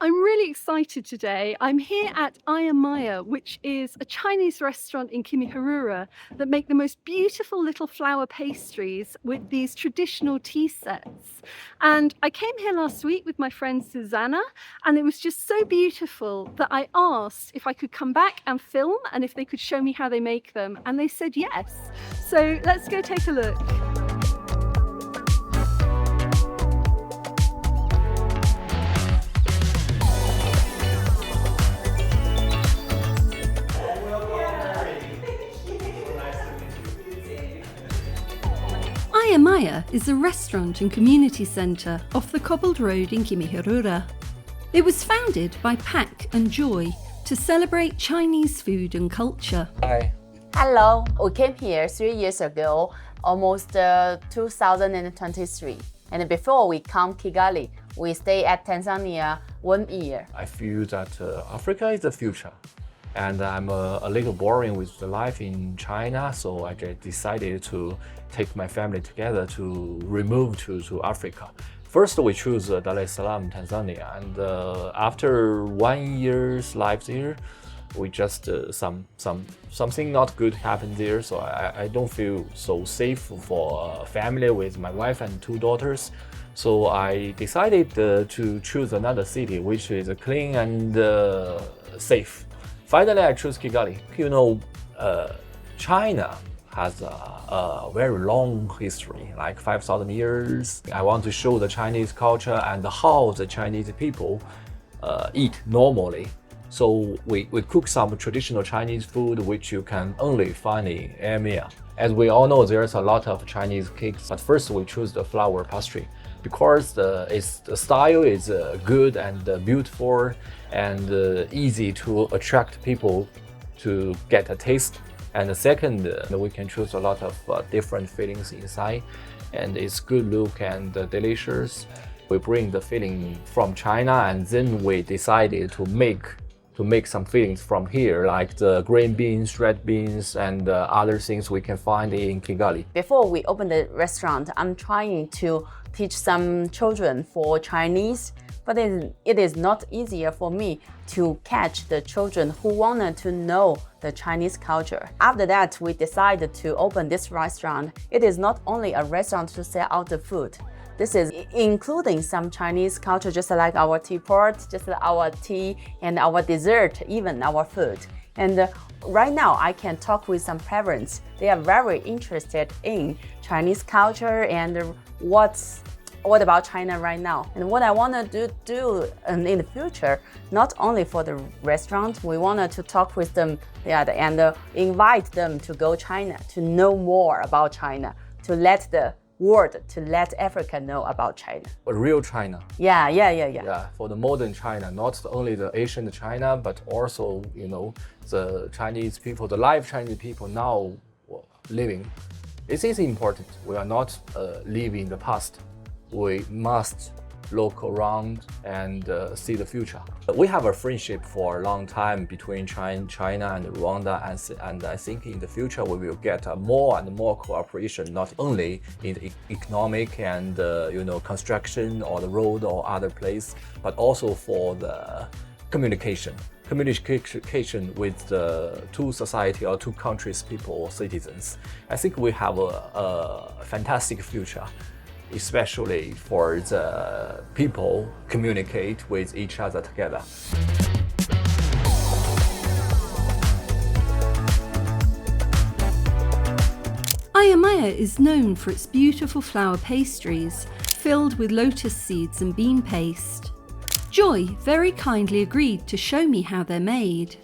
I'm really excited today. I'm here at EyeMya, which is a Chinese restaurant in Kimihurura that make the most beautiful little flower pastries with these traditional tea sets. And I came here last week with my friend Susanna, and it was just so beautiful that I asked if I could come back and film and if they could show me how they make them. And they said yes. So let's go take a look. EyaMya is a restaurant and community centre off the cobbled road in Kimihurura. It was founded by Pak and Joy to celebrate Chinese food and culture. Hi. Hello, we came here 3 years ago, almost 2023. And before we come Kigali, we stay at Tanzania 1 year. I feel that Africa is the future. And I'm a little boring with the life in China, so I just decided to take my family together to remove to Africa. First, we choose Dar es Salaam, Tanzania, and after 1 year's life there, we just something not good happened there, so I don't feel so safe for a family with my wife and 2 daughters. So I decided to choose another city which is clean and safe. Finally, I choose Kigali. You know, China has a very long history, like 5,000 years. I want to show the Chinese culture and how the Chinese people eat normally. So we cook some traditional Chinese food which you can only find in EyaMya. As we all know, there's a lot of Chinese cakes, but first we choose the flower pastry because the style is good and beautiful and easy to attract people to get a taste. And the second, we can choose a lot of different fillings inside, and it's good look and delicious. We bring the filling from China, and then we decided to make some fillings from here, like the green beans, red beans, and other things we can find in Kigali. Before we open the restaurant, I'm trying to teach some children for Chinese, but it is not easier for me to catch the children who wanted to know the Chinese culture. After that, we decided to open this restaurant. It is not only a restaurant to sell out the food. This is including some Chinese culture, just like our teapot, just like our tea and our dessert, even our food. And right now, I can talk with some parents. They are very interested in Chinese culture and what about China right now. And what I want to do in the future, not only for the restaurant, we wanted to talk with them and invite them to go China, to know more about China, to let the world, to let Africa know about China. A real China. Yeah. Yeah, for the modern China, not only the Asian China, but also, you know, the Chinese people, the live Chinese people now living. This is important. We are not living the past. We must look around and see the future. We have a friendship for a long time between China and Rwanda, and I think in the future we will get more and more cooperation, not only in the economic and construction or the road or other place, but also for the communication with the two society or two countries people or citizens. I think we have a fantastic future, especially for the people communicate with each other together. EyaMya is known for its beautiful flower pastries filled with lotus seeds and bean paste. Joy very kindly agreed to show me how they're made.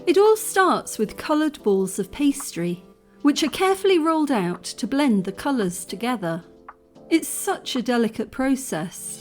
It all starts with coloured balls of pastry, which are carefully rolled out to blend the colours together. It's such a delicate process.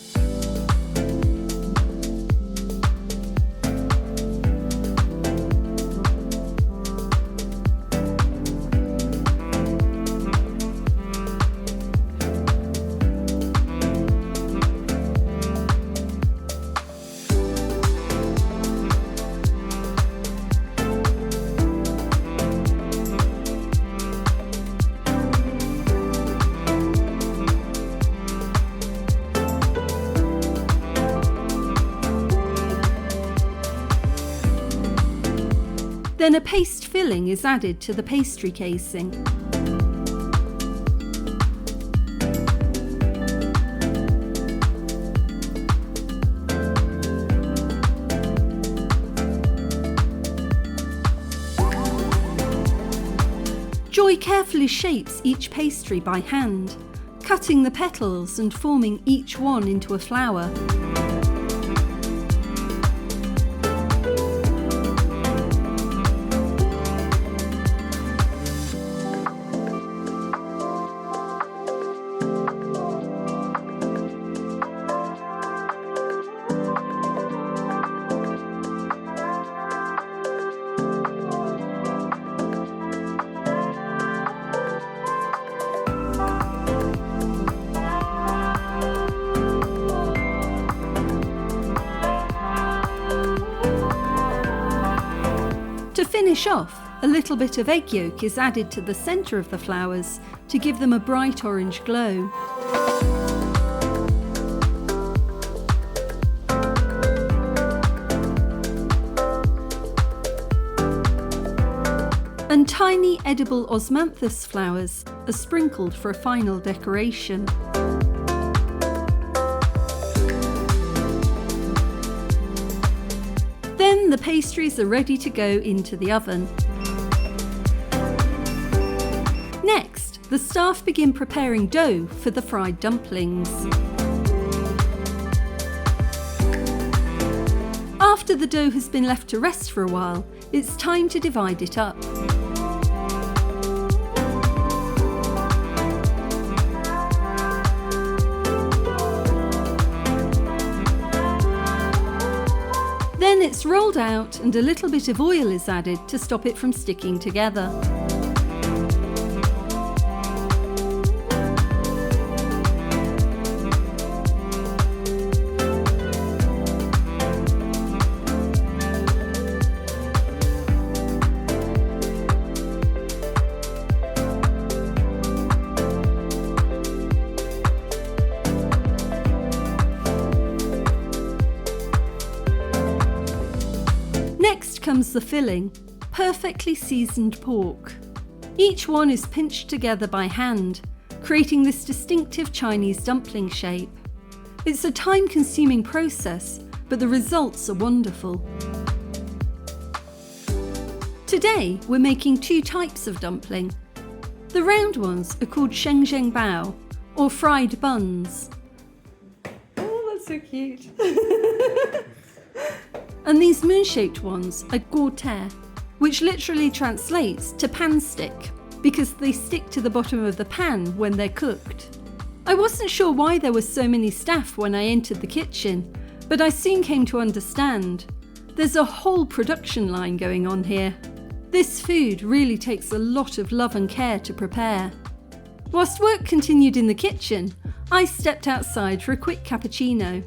Then a paste filling is added to the pastry casing. Joy carefully shapes each pastry by hand, cutting the petals and forming each one into a flower. To finish off, a little bit of egg yolk is added to the centre of the flowers to give them a bright orange glow. And tiny edible osmanthus flowers are sprinkled for a final decoration. Then the pastries are ready to go into the oven. Next, the staff begin preparing dough for the fried dumplings. After the dough has been left to rest for a while, it's time to divide it up. Then it's rolled out and a little bit of oil is added to stop it from sticking together. Next comes the filling, perfectly seasoned pork. Each one is pinched together by hand, creating this distinctive Chinese dumpling shape. It's a time-consuming process, but the results are wonderful. Today, we're making two types of dumpling. The round ones are called shengzhengbao, or fried buns. Oh, that's so cute. And these moon-shaped ones are gorgeouse, which literally translates to pan stick, because they stick to the bottom of the pan when they're cooked. I wasn't sure why there were so many staff when I entered the kitchen, but I soon came to understand. There's a whole production line going on here. This food really takes a lot of love and care to prepare. Whilst work continued in the kitchen, I stepped outside for a quick cappuccino.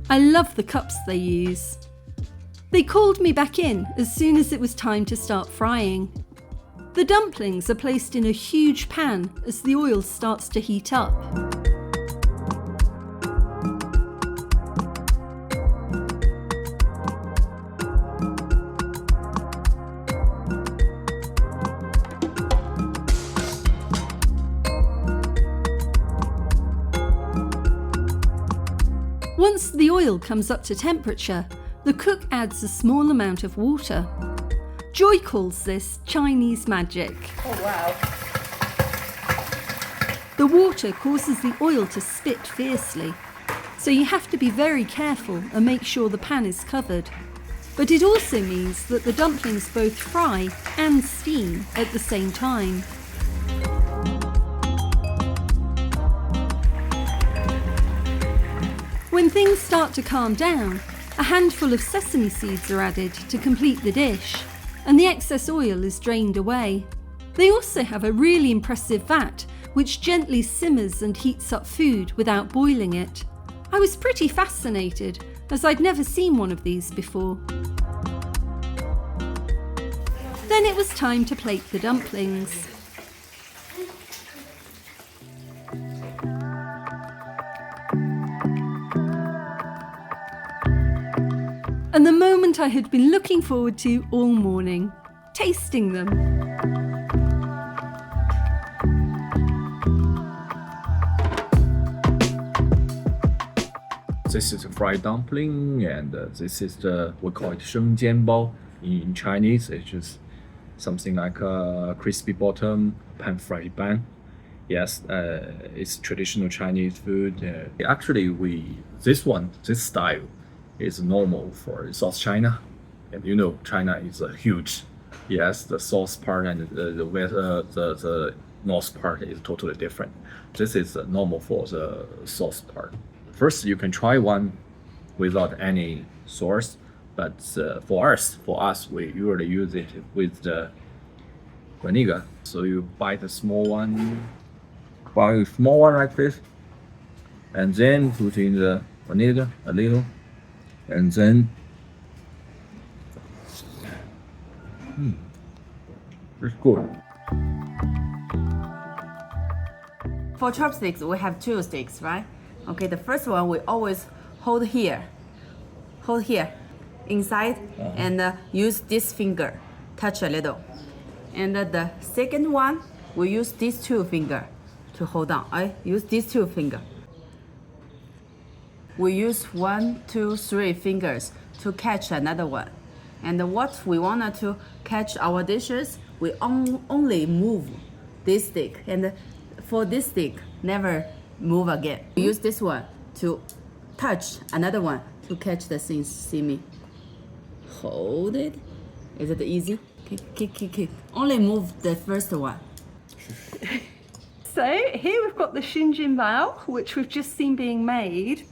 I love the cups they use. They called me back in as soon as it was time to start frying. The dumplings are placed in a huge pan as the oil starts to heat up. Once the oil comes up to temperature, the cook adds a small amount of water. Joy calls this Chinese magic. Oh wow. The water causes the oil to spit fiercely, so you have to be very careful and make sure the pan is covered. But it also means that the dumplings both fry and steam at the same time. When things start to calm down, a handful of sesame seeds are added to complete the dish, and the excess oil is drained away. They also have a really impressive vat which gently simmers and heats up food without boiling it. I was pretty fascinated, as I'd never seen one of these before. Then it was time to plate the dumplings. And the moment I had been looking forward to all morning. tasting them. This is a fried dumpling, and this is we call it shengjianbao in Chinese. It's just something like a crispy bottom, pan-fried bun. Yes, it's traditional Chinese food. Actually, this style is normal for South China, and you know China is huge. Yes, the south part and the north part is totally different. This is normal for the south part. First, you can try one without any sauce, but for us, we usually use it with the vinegar. So you buy the small one like this, and then put in the vinegar a little, and then it's good. For chopsticks, we have two sticks, right? Okay, the first one we always hold here inside, and use this finger, touch a little. And the second one, we use these two fingers to hold on. I use these two fingers. We use 1, 2, 3 fingers to catch another one. And what we want to catch our dishes, we only move this stick. And for this stick, never move again. We use this one to touch another one to catch the things. See me? Hold it. Is it easy? Kick. Only move the first one. So here we've got the xinjianbao, which we've just seen being made.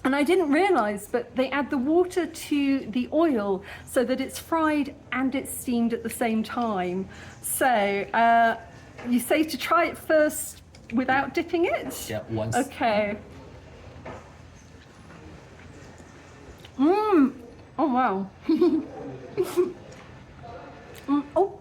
And I didn't realise, but they add the water to the oil so that it's fried and it's steamed at the same time. So you say to try it first without dipping it? Yeah, once. Okay. Oh wow. Oh.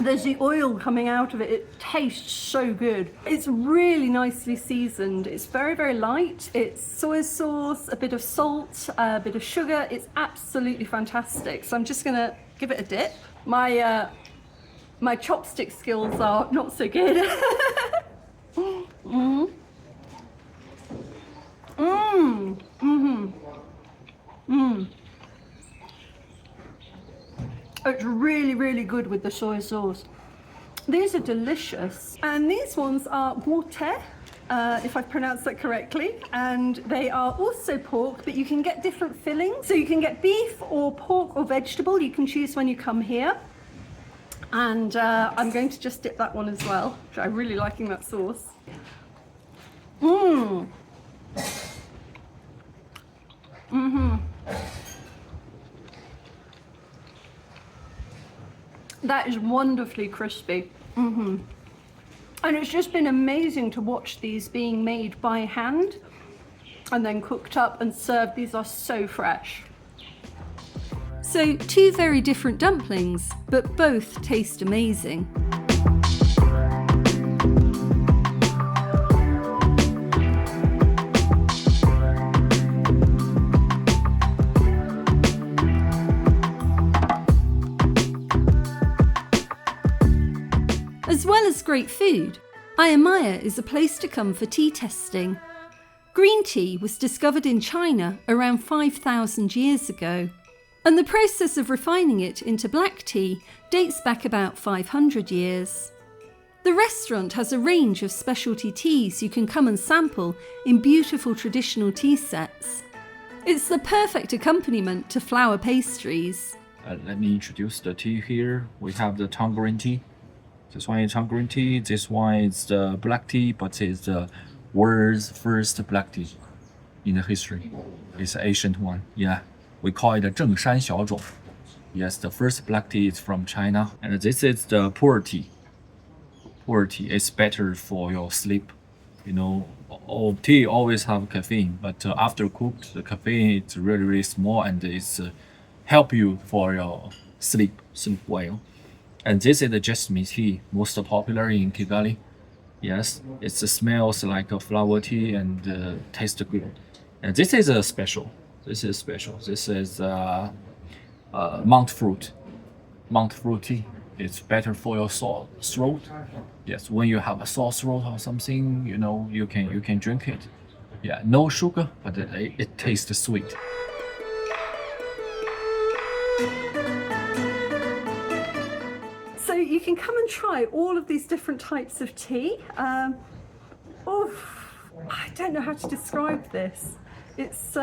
There's the oil coming out of it. It tastes so good. It's really nicely seasoned. It's very, very light. It's soy sauce, a bit of salt, a bit of sugar. It's absolutely fantastic. So I'm just gonna give it a dip. My chopstick skills are not so good. It's really, really good with the soy sauce. These are delicious. And these ones are water, if I've pronounced that correctly. And they are also pork, but you can get different fillings. So you can get beef or pork or vegetable. You can choose when you come here. And I'm going to just dip that one as well. I'm really liking that sauce. That is wonderfully crispy. And it's just been amazing to watch these being made by hand and then cooked up and served. These are so fresh. So 2 very different dumplings, but both taste amazing. As well as great food, EyeMya is a place to come for tea testing. Green tea was discovered in China around 5,000 years ago, and the process of refining it into black tea dates back about 500 years. The restaurant has a range of specialty teas you can come and sample in beautiful traditional tea sets. It's the perfect accompaniment to flower pastries. Let me introduce the tea here. We have the Tang green tea. This one is Tang green tea. This one is the black tea, but it's the world's first black tea in the history. It's an ancient one. Yeah, we call it Zhengshan Xiaozhong. Yes, the first black tea is from China, and this is the pu'er tea. Pu'er tea is better for your sleep. You know, all tea always have caffeine, but after cooked, the caffeine is really, really small, and it's help you for your sleep well. And this is the jasmine tea, most popular in Kigali. Yes, it smells like a flower tea and tastes good. And this is a special. This is monk fruit. monk fruit tea. It's better for your sore throat. Yes, when you have a sore throat or something, you know, you can drink it. Yeah, no sugar, but it tastes sweet. So you can come and try all of these different types of tea. Oh, I don't know how to describe this. It's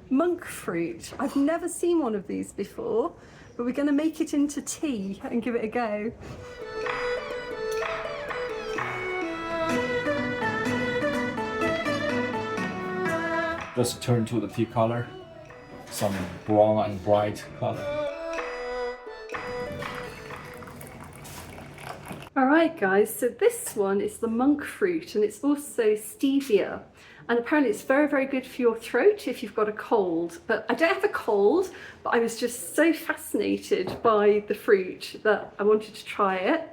monk fruit. I've never seen one of these before, but we're going to make it into tea and give it a go. Just turn to the tea color, some brown and bright color. Alright guys, so this one is the monk fruit and it's also stevia, and apparently it's very, very good for your throat if you've got a cold. But I don't have a cold, but I was just so fascinated by the fruit that I wanted to try it.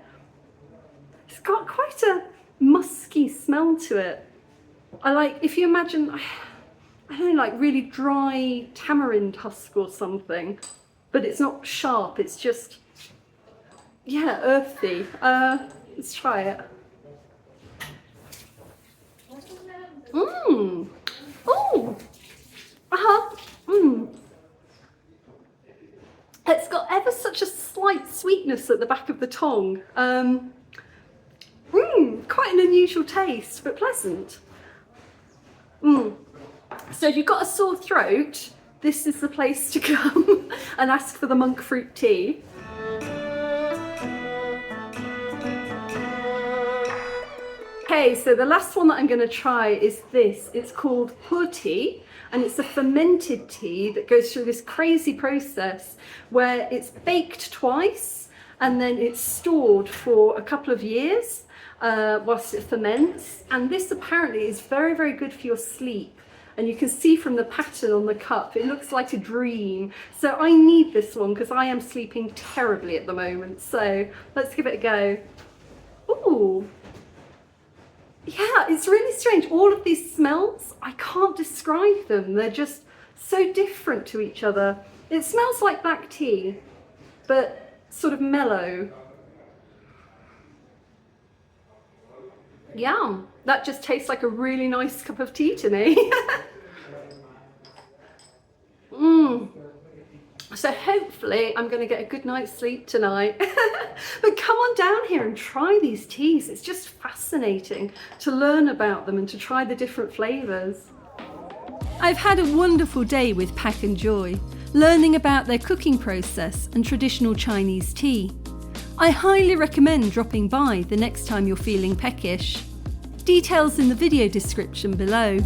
It's got quite a musky smell to it. I like, if you imagine, I don't know, like really dry tamarind husk or something, but it's not sharp, it's just, yeah, earthy. Let's try it. Mmm. Oh. Mmm. It's got ever such a slight sweetness at the back of the tongue. Quite an unusual taste, but pleasant. So if you've got a sore throat, this is the place to come and ask for the monk fruit tea. Okay, so the last one that I'm going to try is this. It's called pu tea, and it's a fermented tea that goes through this crazy process where it's baked twice and then it's stored for a couple of years whilst it ferments. And this apparently is very, very good for your sleep. And you can see from the pattern on the cup, it looks like a dream. So I need this one because I am sleeping terribly at the moment. So let's give it a go. Ooh. Yeah, it's really strange. All of these smells, I can't describe them. They're just so different to each other. It smells like black tea, but sort of mellow. Yum, that just tastes like a really nice cup of tea to me. So hopefully I'm going to get a good night's sleep tonight. But come on down here and try these teas. It's just fascinating to learn about them and to try the different flavours. I've had a wonderful day with Pack and Joy, learning about their cooking process and traditional Chinese tea. I highly recommend dropping by the next time you're feeling peckish. Details in the video description below.